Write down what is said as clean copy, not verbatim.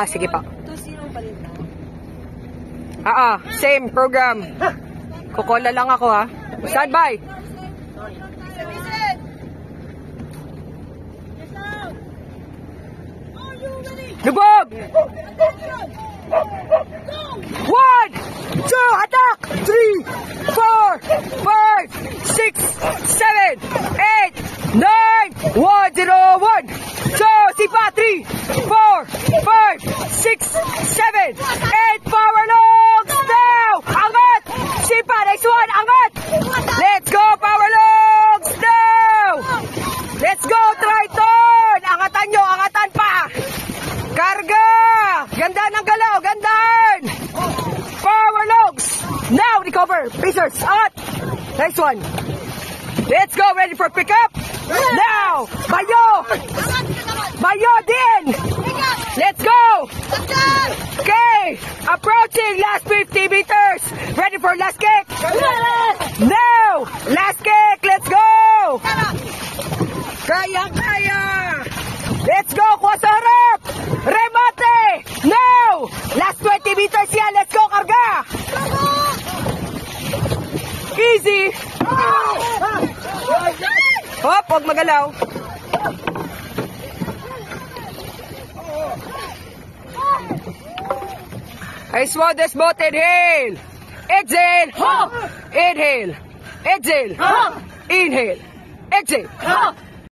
Sige pa. 2-0 pa rin. Same program. Kukola lang ako ha. Stand by. Lubog! 1, 2, attack! 3, 4, 5, 6, 7, 8, 9, 1, 0, 1. So, sipa, 3, 4, 5, 6, 7, 8, power logs now! Angat! Sipa, next one, angat! Let's go, power logs now! Let's go, Triton! Angatan nyo, angatan pa! Karga! Ganda ng galaw, gandaan! Power logs! Now, recover! Pacers, angat! Nice one! Let's go, ready for pickup! Now! Bayo! Bayo din! Let's go! Okay! Approaching last 50 meters! Ready for last kick! Now! Last kick! Let's go! Kaya, kaya! Let's go! Kuha sa harap! Remate! Now! Last 20 meters yan! Let's go, karga! Easy! Hop! Huwag magalaw! Nice one, this boat. Inhale! Exhale! Inhale! Exhale! Inhale! Exhale!